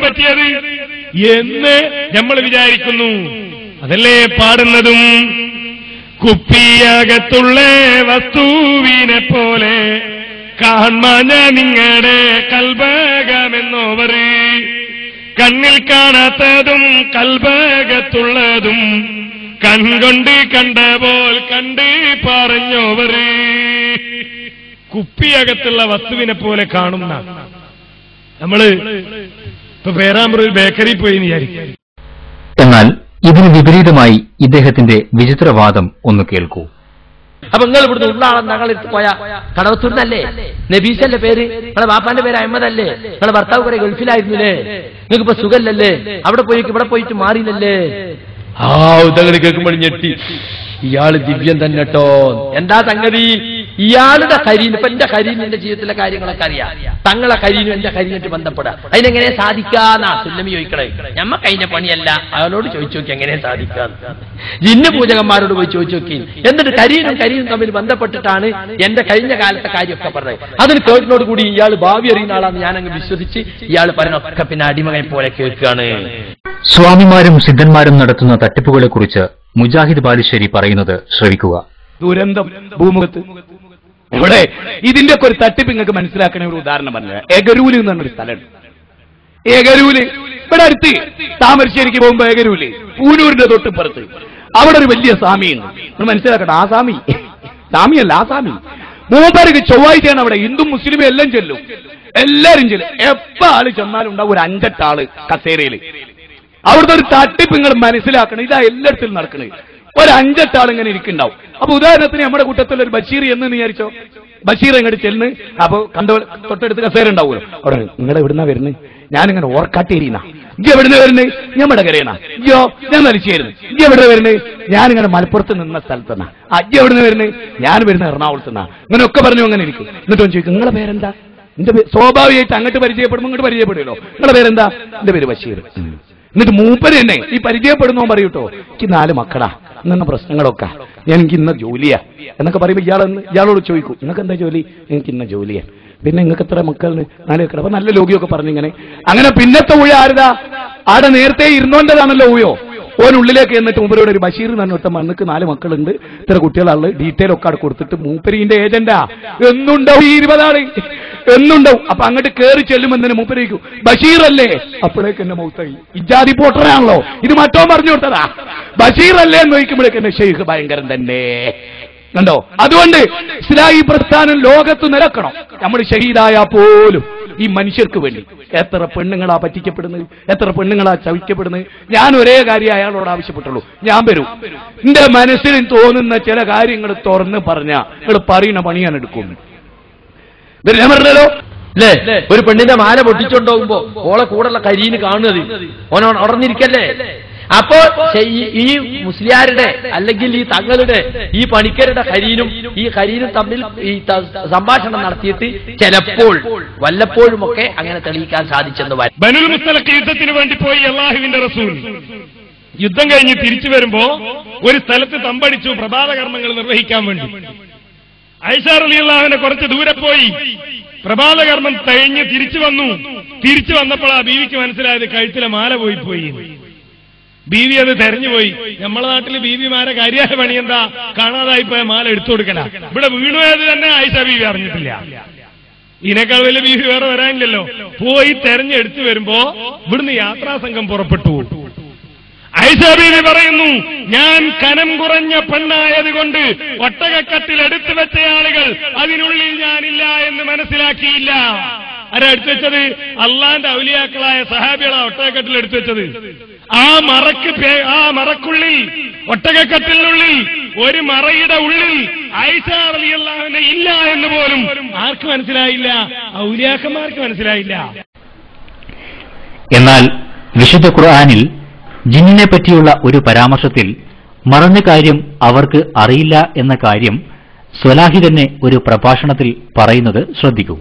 പറ്റിയത് എന്ന് നമ്മൾ വിചാരിക്കുന്നു. അതല്ലേ പാടുന്നതും കുപ്പിയകത്തുള്ള വസ്തുവിനെ പോലെ കാൺമാഞ്ഞ നിങ്ങളുടെ കൽബകമെന്നോവർ കണ്ണിൽ കാണാത്തതും കൽബകത്തുള്ളതും കൺകൊണ്ട് കണ്ട പോൽ കണ്ട് പറഞ്ഞോവർ കുപ്പിയകത്തുള്ള വസ്തുവിനെ പോലെ കാണുന്ന നമ്മള് ഇപ്പൊ പേരാമ്പ്രൂർ ബേക്കറി പോയി വിചാരിക്കും. എന്നാൽ ഇതിന് വിപരീതമായി ഇദ്ദേഹത്തിന്റെ വിചിത്രവാദം ഒന്ന് കേൾക്കൂ. അപ്പൊ നിങ്ങൾ ഇവിടുന്ന് ഉള്ളാളെ ഞങ്ങളെടുത്ത് പോയ കടവത്തൂർന്നല്ലേ? നബീസല്ലേ പേര്? നിങ്ങളെ ബാപ്പാന്റെ പേര് അഹമ്മദല്ലേ? നിങ്ങളെ ഭർത്താവ് കുറെ ഗൾഫിലായിരുന്നില്ലേ? നിങ്ങൾക്ക് ഇപ്പൊ സുഖല്ലേ? അവിടെ പോയി ഇവിടെ പോയിട്ട് മാറിയില്ലല്ലേ? ആ ഉദങ്ങൾ കേൾക്കുമ്പോൾ ഞെട്ടി. ഇയാള് ദിവ്യം തന്നെ കേട്ടോ. എന്താ സംഗതി? ഇയാളുടെ കരീന് ഇപ്പൊ എന്റെ കരീന് എന്റെ ജീവിതത്തിലെ കാര്യങ്ങളൊക്കെ അറിയാം. തങ്ങളെ കരീനും എന്റെ കരീനായിട്ട് ബന്ധപ്പെടാം. അതിനെങ്ങനെ സാധിക്കാന്നാ സുല്ലമി ചോദിക്കണേ. ഞമ്മക്ക് അതിന്റെ പണിയല്ല. അയാളോട് ചോദിച്ചു നോക്കി എങ്ങനെ സാധിക്കാന്ന്. ജിന്ന് പൂജകന്മാരോട് പോയി ചോദിച്ചു നോക്കി. എന്നിട്ട് കരീനും തമ്മിൽ ബന്ധപ്പെട്ടിട്ടാണ് എന്റെ കഴിഞ്ഞ കാലത്തെ കാര്യമൊക്കെ പറഞ്ഞത്. അതിന് കേട്ടിനോട് കൂടി ഇയാൾ ഭാവി അറിയുന്ന ആളാന്ന് ഞാനങ്ങ് വിശ്വസിച്ച് ഇയാൾ പറഞ്ഞൊക്കെ പിന്നെ അടിമകനെ പോലെ കേൾക്കുകയാണ്. സ്വാമിമാരും സിദ്ധന്മാരും നടത്തുന്ന തട്ടിപ്പുകളെക്കുറിച്ച് മുജാഹിദ് ബാലുശ്ശേരി പറയുന്നത് ശ്രവിക്കുക. ദുരന്തം ഭൂമുഖത്ത് ഇവിടെ ഇതിന്റെ ഒക്കെ ഒരു തട്ടിപ്പ് നിങ്ങൾക്ക് മനസ്സിലാക്കണ ഒരു ഉദാഹരണം പറഞ്ഞത് എഗരൂല് എന്ന് പറഞ്ഞൊരു സ്ഥലമുണ്ട്. എഗരൂല് ഇവിടെ അടുത്ത് താമരശ്ശേരിക്ക് പോകുമ്പോ എഗരൂല് പൂനൂരിന്റെ തൊട്ടിപ്പുറത്ത് അവിടെ ഒരു വലിയ സ്വാമിയുണ്ട്. നിങ്ങൾ മനസ്സിലാക്കണം. ആ സ്വാമിയല്ല ആ സ്വാമി മൂപ്പർക്ക് ചൊവ്വാഴ്ചയാണ് അവിടെ ഹിന്ദു മുസ്ലിം എല്ലാം ചെല്ലും. എല്ലാരും ചെല്ലും. എപ്പോ ആള് ചെന്നാലും ഉണ്ടാവും ഒരു 5-8 ആള് കസേരയില്. അവിടുത്തെ ഒരു തട്ടിപ്പ് നിങ്ങൾ മനസ്സിലാക്കണം. ഇതാ എല്ലായിടത്തും നടക്കുന്നത്. ഒരു 5-8 ആൾ ഇങ്ങനെ ഇരിക്കുന്നുണ്ടാവും. അപ്പൊ ഉദാഹരണത്തിന് നമ്മുടെ കൂട്ടത്തിൽ ഒരു ബഷീർ എന്ന് വിചാരിച്ചോ. ബഷീർ അങ്ങോട്ട് ചെല്ലുന്നു. അപ്പൊ തൊട്ടടുത്ത് കസേര ഉണ്ടാവുമല്ലോ. അവിടെ നിങ്ങൾ എവിടുന്നാ വരുന്നത്? ഞാനിങ്ങനെ ഓർക്കാട്ടേരിന്നാ. ഇജ്ജ് എവിടുന്ന് വരുന്നത്? ഞമ്മടെ കരയണ. ഇയ്യോ ഞാൻ മരിച്ചായിരുന്നു. ഇജ്ജ് എവിടെ വരുന്നത്? ഞാനിങ്ങനെ മലപ്പുറത്ത് നിന്ന സ്ഥലത്തുനിന്നാ. അജ്ജ് എവിടുന്ന് വരുന്നത്? ഞാൻ വരുന്ന എറണാകുളത്തുനിന്നാ. ഇങ്ങനെയൊക്കെ പറഞ്ഞു അങ്ങനെ ഇരിക്കും. എന്നിട്ട് ചോദിക്കും നിങ്ങളെ പേരെന്താ? എന്റെ സ്വാഭാവികമായിട്ട് അങ്ങോട്ട് പരിചയപ്പെടുമ്പോൾ ഇങ്ങോട്ട് പരിചയപ്പെടുമല്ലോ. നിങ്ങളെ പേരെന്താ? എന്റെ പേര് ബഷീർ. എന്നിട്ട് മൂപ്പര് തന്നെ ഈ പരിചയപ്പെടുന്നോ പറയൂട്ടോ എനിക്ക് 4 മക്കളാ, ഇന്ന പ്രശ്നങ്ങളൊക്കെ, എനിക്ക് ഇന്ന ജോലിയാ എന്നൊക്കെ പറയുമ്പോൾ ഇയാളോട് ചോദിക്കും നിങ്ങൾക്ക് എന്താ ജോലി? എനിക്ക് ഇന്ന ജോലിയാ. പിന്നെ നിങ്ങൾക്ക് എത്ര മക്കളിന്? 4 മക്കൾ. അപ്പൊ നല്ല ലോകിയൊക്കെ പറഞ്ഞിങ്ങനെ. അങ്ങനെ പിന്നത്തെ ഊഴ ആരുതാ? ആടെ നേരത്തെ ഇരുന്നോണ്ടതാണല്ലോ ഊയോ. ഓനുള്ളിലേക്ക് എന്നിട്ട് മൂപ്പരോട് ഒരു ബഷീർ എന്ന് പറഞ്ഞ മണ്ണക്ക് 4 മക്കളുണ്ട്, ഇത്ര കുട്ടികളാണ്, ഡീറ്റെയിൽ ഒക്കെ അവിടെ കൊടുത്തിട്ട് മൂപ്പരിന്റെ ഏജന്റാ എന്നുണ്ടാവും. 20 ആള് എന്നുണ്ടാവും. അപ്പൊ അങ്ങോട്ട് കയറി ചെല്ലുമെന്നു മൂപ്പരേക്കും ബഷീർ അല്ലേ? അപ്പോഴേക്ക് എന്നെ മൗത്തായി. ഇജാതി പോട്ടറാണല്ലോ ഇത്. മറ്റോ പറഞ്ഞു കൊടുത്തതാ ബഷീർ അല്ലേ എന്ന് ചോദിക്കുമ്പോഴേക്ക് എന്നെ ഷെയ്ഖ് ഭയങ്കരം തന്നെ കണ്ടോ. അതുകൊണ്ട് ഇസ്ലാഹി പ്രസ്ഥാനം ലോകത്ത് നിലക്കണം. നമ്മൾ ഷഹീദായാൽ പോലും ഈ മനുഷ്യർക്ക് വേണ്ടി എത്ര പെണ്ണുങ്ങളാ പറ്റിക്കപ്പെടുന്നത്, എത്ര പെണ്ണുങ്ങളാ ചവിക്കപ്പെടുന്നത്. ഞാൻ ഒരേ കാര്യം അയാളോട് ആവശ്യപ്പെട്ടുള്ളൂ. ഞാൻ വരും, എന്റെ മനസ്സിൽ തോന്നുന്ന ചില കാര്യങ്ങൾ തുറന്ന് പറഞ്ഞ നിങ്ങൾ പറയുന്ന പണി ഞാൻ എടുക്കുന്നു. ഞാൻ പറഞ്ഞല്ലോ അല്ലേ? ഒരു പെണ്ണിന്റെ മാല പൊട്ടിച്ചുകൊണ്ടുപോകുമ്പോ ഓളെ കൂടെയുള്ള കരീന് കാണുന്നത് ഓന ഉടർന്നിരിക്കല്ലേ? അപ്പോ ഈ മുസ്ലിയാരുടെ അല്ലെങ്കിൽ ഈ തങ്ങളുടെ ഈ പണിക്കരുടെ കരീനും തമ്മിൽ ഈ സംഭാഷണം നടത്തിയിട്ട് ചിലപ്പോൾ വല്ലപ്പോഴുമൊക്കെ അങ്ങനെ തെളിയിക്കാൻ സാധിച്ചെന്ന് വരും. ബനുൽ മുസ്തലഖ് യുദ്ധത്തിന് വേണ്ടി പോയി അല്ലാഹുവിന്റെ റസൂൽ യുദ്ധം കഴിഞ്ഞ് തിരിച്ചു വരുമ്പോ ഒരു സ്ഥലത്ത് തമ്പടിച്ചു പ്രഭാത കർമ്മങ്ങൾ നിർവഹിക്കാൻ വേണ്ടി. ആയിഷ റളിയല്ലാഹു അൻഹ കുറച്ച് ദൂരെ പോയി പ്രഭാത കർമ്മം കഴിഞ്ഞ് തിരിച്ചു വന്നപ്പോൾ ആ ബീവിക്ക് മനസ്സിലായത് കഴുത്തിലെ മാല പോയി. ബീവി അത് തെരഞ്ഞുപോയി. നമ്മളെ നാട്ടിൽ ബീവിമാരെ കാര്യമായ പണി എന്താ? കാണാതായി പോയ മാല എടുത്തു കൊടുക്കല. ഇവിടെ വീണുപോയത് തന്നെ ആയിഷ ബീവി അറിഞ്ഞിട്ടില്ല. ഇതിനേക്കാൾ വലിയ ബീവി വേറെ വരാനില്ലല്ലോ. പോയി തെരഞ്ഞെടുത്തു വരുമ്പോ ഇവിടുന്ന് യാത്രാസംഘം പുറപ്പെട്ടു. ആയിഷ ബീവി പറയുന്നു, ഞാൻ കനം കുറഞ്ഞ പെണ്ണായതുകൊണ്ട് ഒട്ടകക്കത്തിൽ എടുത്തു വെച്ച ആളുകൾ അതിനുള്ളിൽ ഞാനില്ല എന്ന് മനസ്സിലാക്കിയില്ല. ആരാ എടുത്തു വെച്ചത്? അള്ളാന്റെ ഔലിയാക്കളായ സഹാബികളാ ഒട്ടകക്കത്തിൽ എടുത്തു വെച്ചത്. ആ മറക്കുള്ളിൽ, ഒട്ടകക്കട്ടിലിനുള്ളിൽ, ഒരു മറയുടെ ഉള്ളിൽ ആയിഷ റളിയല്ലാഹു അൻഹ ഇല്ല എന്ന് പോലും ആർക്ക് മനസ്സിലായില്ല? ഔലിയാക്കന്മാർക്ക് മനസ്സിലായില്ല. എന്നാൽ വിശുദ്ധ ഖുർആനിൽ ജിന്നിനെ പറ്റിയുള്ള ഒരു പരാമർശത്തിൽ മറഞ്ഞ കാര്യം അവർക്ക് അറിയില്ല എന്ന കാര്യം സ്വലാഹി തന്നെ ഒരു പ്രഭാഷണത്തിൽ പറയുന്നത് ശ്രദ്ധിക്കൂ.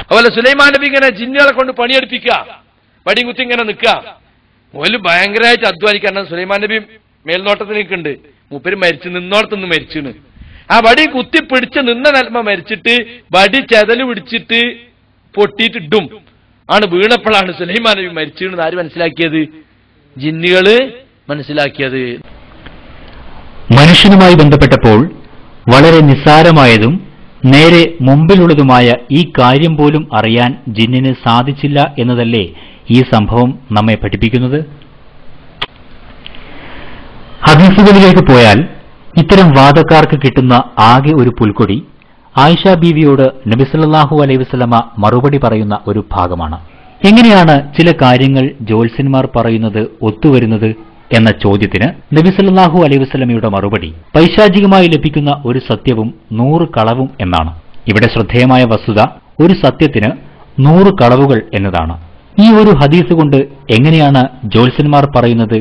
അതുപോലെ സുലൈമാൻ നബി ഇങ്ങനെ ജിന്നുകളെ കൊണ്ട് പണിയെടുപ്പിക്കുക, പടി കുത്തി ഇങ്ങനെ നിൽക്കുക. ഓല് ഭയങ്കരമായിട്ട് അധ്വാനിക്കണം. സുലൈമാൻ നബി മേൽനോട്ടത്തിൽ നിൽക്കുന്നുണ്ട്. മൂപ്പര് നിന്നോടത്തൊന്ന് മരിച്ചു. ആ വടി കുത്തിപ്പിടിച്ച് നിന്ന നിലമ മരിച്ചിട്ട് വടി ചെതല് പിടിച്ചിട്ട് പൊട്ടിയിട്ട് ഇടും. ആണ് വീണപ്പോഴാണ് സുലൈമാൻ നബി മരിച്ചെന്ന് ആര് മനസ്സിലാക്കിയത്? ജിന്നുകള് മനസ്സിലാക്കിയത്. മനുഷ്യനുമായി ബന്ധപ്പെട്ടപ്പോൾ വളരെ നിസ്സാരമായതും നേരെ മുമ്പിലുള്ളതുമായ ഈ കാര്യം പോലും അറിയാൻ ജിന്നിന് സാധിച്ചില്ല എന്നതല്ലേ ഈ സംഭവം നമ്മെ പഠിപ്പിക്കുന്നത്? ഹദീസുകളിലേക്ക് പോയാൽ ഇത്തരം വാദക്കാർക്ക് കിട്ടുന്ന ആകെ ഒരു പുൽക്കൊടി ആയിഷ ബീവിയോട് നബി സല്ലല്ലാഹു അലൈഹി വസല്ലമ മറുപടി പറയുന്ന ഒരു ഭാഗമാണ്. എങ്ങനെയാണ് ചില കാര്യങ്ങൾ ജ്യോത്സ്യന്മാർ പറയുന്നത് ഒത്തുവരുന്നത് എന്ന ചോദ്യത്തിന് നബി സല്ലല്ലാഹു അലൈഹി വസല്ലമയുടെ മറുപടി പൈശാചികമായി ലഭിക്കുന്ന ഒരു സത്യവും 100 കളവും എന്നാണ്. ഇവിടെ ശ്രദ്ധേയമായ വസ്തുത ഒരു സത്യത്തിന് 100 കളവുകൾ എന്നതാണ്. ഈ ഒരു ഹദീസ് കൊണ്ട് എങ്ങനെയാണ് ജ്യോത്സ്യന്മാർ പറയുന്നത്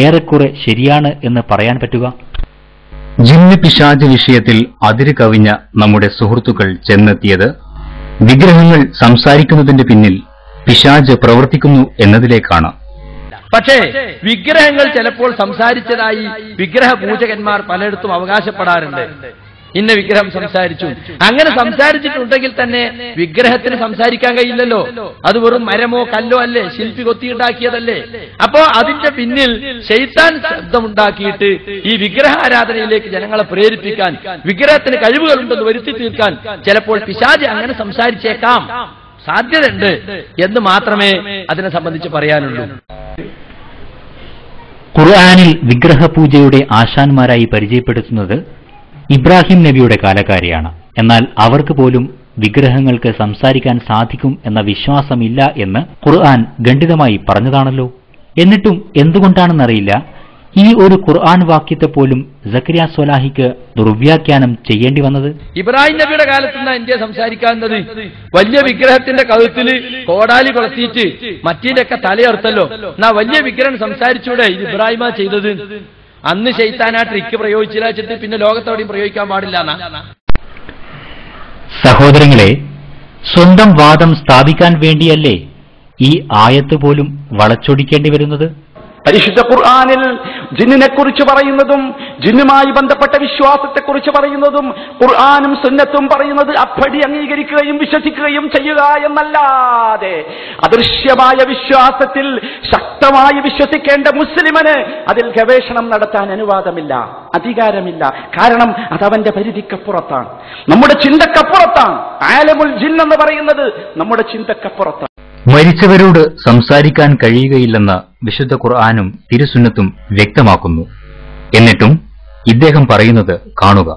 ഏറെക്കുറെ ശരിയാണ് എന്ന് പറയാൻ പറ്റുക? ജിന്ന് പിശാച് വിഷയത്തിൽ അതിര് കവിഞ്ഞ നമ്മുടെ സുഹൃത്തുക്കൾ ചെന്നെത്തിയത് വിഗ്രഹങ്ങൾ സംസാരിക്കുന്നതിന്റെ പിന്നിൽ പിശാച് പ്രവർത്തിക്കുന്നു എന്നതിലേക്കാണ്. പക്ഷേ വിഗ്രഹങ്ങൾ ചിലപ്പോൾ സംസാരിച്ചതായി വിഗ്രഹ പൂജകന്മാർ പലയിടത്തും അവകാശപ്പെടാറുണ്ട്. ഇന്ന വിഗ്രഹം സംസാരിച്ചു. അങ്ങനെ സംസാരിച്ചിട്ടുണ്ടെങ്കിൽ തന്നെ വിഗ്രഹത്തിന് സംസാരിക്കാൻ കഴിയില്ലല്ലോ. അത് വെറും മരമോ കല്ലോ അല്ലേ, ശില്പി കൊത്തിയുണ്ടാക്കിയതല്ലേ. അപ്പോ അതിന്റെ പിന്നിൽ ശൈത്താൻ ശബ്ദമുണ്ടാക്കിയിട്ട് ഈ വിഗ്രഹ ആരാധനയിലേക്ക് ജനങ്ങളെ പ്രേരിപ്പിക്കാൻ, വിഗ്രഹത്തിന് കഴിവുകളുണ്ടെന്ന് വരുത്തി തീർക്കാൻ ചിലപ്പോൾ പിശാച് അങ്ങനെ സംസാരിച്ചേക്കാം, സാധ്യതയുണ്ട് എന്ന് മാത്രമേ അതിനെ സംബന്ധിച്ച് പറയാനുള്ളൂ. ഖുർആനിൽ വിഗ്രഹപൂജയുടെ ആശാന്മാരായി പരിചയപ്പെടുത്തുന്നത് ഇബ്രാഹിം നബിയുടെ കാലക്കാരെയാണ്. എന്നാൽ അവർക്ക് പോലും വിഗ്രഹങ്ങൾക്ക് സംസാരിക്കാൻ സാധിക്കും എന്ന വിശ്വാസമില്ല എന്ന് ഖുർആൻ ഖണ്ഡിതമായി പറഞ്ഞതാണല്ലോ. എന്നിട്ടും എന്തുകൊണ്ടാണെന്നറിയില്ല ഈ ഒരു ഖുർആൻ വാക്യത്തെ പോലും സക്കരിയ സ്വലാഹിക്ക് ദുർവ്യാഖ്യാനം ചെയ്യേണ്ടി വന്നത്. ഇബ്രാഹിം നബിയുടെ കാലത്ത് നിന്നാ ഇന്ത്യ സംസാരിക്കാവുന്നത്. വലിയ വിഗ്രഹത്തിന്റെ കഴുത്തിൽ കോടാലി കൊളത്തിയിട്ട് മറ്റീലൊക്കെ തലയർത്തല്ലോ. എന്നാ വലിയ വിഗ്രഹം സംസാരിച്ചൂടെ? ഇത് ഇബ്രാഹിമാ ചെയ്തത്. അന്ന് ശൈത്താൻ ആ ട്രിക്ക് പ്രയോഗിച്ചില്ല വെച്ചിട്ട് പിന്നെ ലോകത്തോടെയും പ്രയോഗിക്കാൻ പാടില്ല എന്നാ. സഹോദരങ്ങളെ, സ്വന്തം വാദം സ്ഥാപിക്കാൻ വേണ്ടിയല്ലേ ഈ ആയത്ത് പോലും വളച്ചൊടിക്കേണ്ടി വരുന്നത്? പരിശുദ്ധ ഖുർആനിൽ ജിന്നിനെ കുറിച്ച് പറയുന്നതും ജിന്നുമായി ബന്ധപ്പെട്ട വിശ്വാസത്തെക്കുറിച്ച് പറയുന്നതും ഖുർആനും സുന്നത്തും പറയുന്നത് അപ്പടി അംഗീകരിക്കുകയും വിശ്വസിക്കുകയും ചെയ്യുക എന്നല്ലാതെ അദൃശ്യമായ വിശ്വാസത്തിൽ ശക്തമായി വിശ്വസിക്കേണ്ട മുസ്ലിമിന് അതിൽ ഗവേഷണം നടത്താൻ അനുവാദമില്ല, അധികാരമില്ല. കാരണം അതവന്റെ പരിധിക്കപ്പുറത്താണ്, നമ്മുടെ ചിന്തക്കപ്പുറത്താണ്. ആലമുൽ ജിൻ എന്ന് പറയുന്നത് നമ്മുടെ ചിന്തക്കപ്പുറത്താണ്. മരിച്ചവരോട് സംസാരിക്കാൻ കഴിയുകയില്ലെന്ന് വിശുദ്ധ ഖുർആനും തിരുസുന്നത്തും വ്യക്തമാക്കുന്നു. എന്നിട്ടും ഇദ്ദേഹം പറയുന്നത് കാണുക.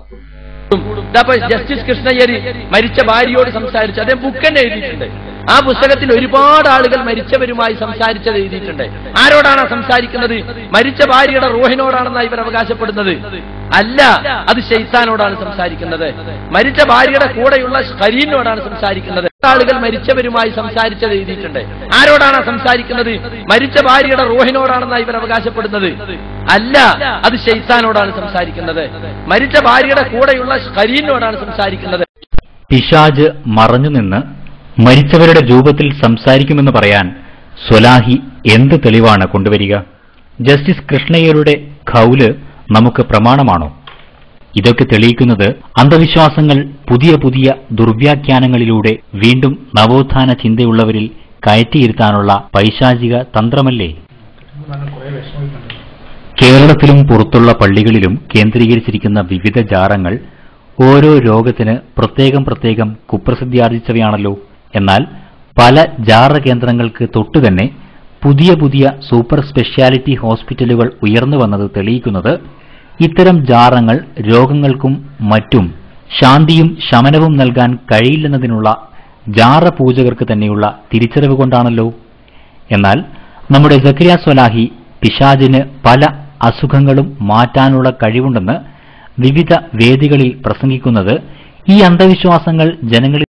ജസ്റ്റിസ് കൃഷ്ണയ്യർ മരിച്ച ഭാര്യയോട് സംസാരിച്ചു. അദ്ദേഹം ബുക്ക് തന്നെ എഴുതിയിട്ടുണ്ട്. ആ പുസ്തകത്തിൽ ഒരുപാട് ആളുകൾ മരിച്ചവരുമായി സംസാരിച്ചത് എഴുതിയിട്ടുണ്ട്. ആരോടാണ് സംസാരിക്കുന്നത്? മരിച്ച ഭാര്യയുടെ റൂഹിനോടാണെന്നാണ് ഇവർ അവകാശപ്പെടുന്നത്. അല്ല, അത് ശൈത്താനോടാണ് സംസാരിക്കുന്നത്. മരിച്ച ഭാര്യയുടെ കൂടെയുള്ള ഖരീനോടാണ് സംസാരിക്കുന്നത്. ആളുകൾ മരിച്ചവരുമായി സംസാരിച്ചത് എഴുതിയിട്ടുണ്ട്. ആരോടാണ് സംസാരിക്കുന്നത്? മരിച്ച ഭാര്യയുടെ റൂഹിനോടാണെന്നാണ് ഇവർ അവകാശപ്പെടുന്നത്. അല്ല, അത് ശൈത്താനോടാണ് സംസാരിക്കുന്നത്. മരിച്ച ഭാര്യയുടെ കൂടെയുള്ള ഖരീനോടാണ് സംസാരിക്കുന്നത്. പിശാച് മറഞ്ഞുനിന്ന് മരിച്ചവരുടെ രൂപത്തിൽ സംസാരിക്കുമെന്ന് പറയാൻ സ്വലാഹി എന്ത് തെളിവാണ് കൊണ്ടുവരിക? ജസ്റ്റിസ് കൃഷ്ണയ്യരുടെ ഖൗല് നമുക്ക് പ്രമാണമാണോ? ഇതൊക്കെ തെളിയിക്കുന്നത് അന്ധവിശ്വാസങ്ങൾ പുതിയ പുതിയ ദുർവ്യാഖ്യാനങ്ങളിലൂടെ വീണ്ടും നവോത്ഥാന ചിന്തയുള്ളവരിൽ കയറ്റിയിരുത്താനുള്ള പൈശാചിക തന്ത്രമല്ലേ? കേരളത്തിലും പുറത്തുള്ള പള്ളികളിലും കേന്ദ്രീകരിച്ചിരിക്കുന്ന വിവിധ ജാറങ്ങൾ ഓരോ രോഗത്തിന് പ്രത്യേകം പ്രത്യേകം കുപ്രസിദ്ധിയാർജിച്ചവയാണല്ലോ. എന്നാൽ പല ജാറ കേന്ദ്രങ്ങൾക്ക് തൊട്ടുതന്നെ പുതിയ പുതിയ സൂപ്പർ സ്പെഷ്യാലിറ്റി ഹോസ്പിറ്റലുകൾ ഉയർന്നു വന്നത് തെളിയിക്കുന്നത് ഇത്തരം ജാറങ്ങൾ രോഗങ്ങൾക്കും മറ്റും ശാന്തിയും ശമനവും നൽകാൻ കഴിയില്ലെന്നതിനുള്ള ജാറ പൂജകർക്ക് തന്നെയുള്ള തിരിച്ചറിവ് കൊണ്ടാണല്ലോ. എന്നാൽ നമ്മുടെ സക്കരിയ സ്വലാഹി പിശാചിന് പല അസുഖങ്ങളും മാറ്റാനുള്ള കഴിവുണ്ടെന്ന് വിവിധ വേദികളിൽ പ്രസംഗിക്കുന്നത് ഈ അന്ധവിശ്വാസങ്ങൾ ജനങ്ങളിൽ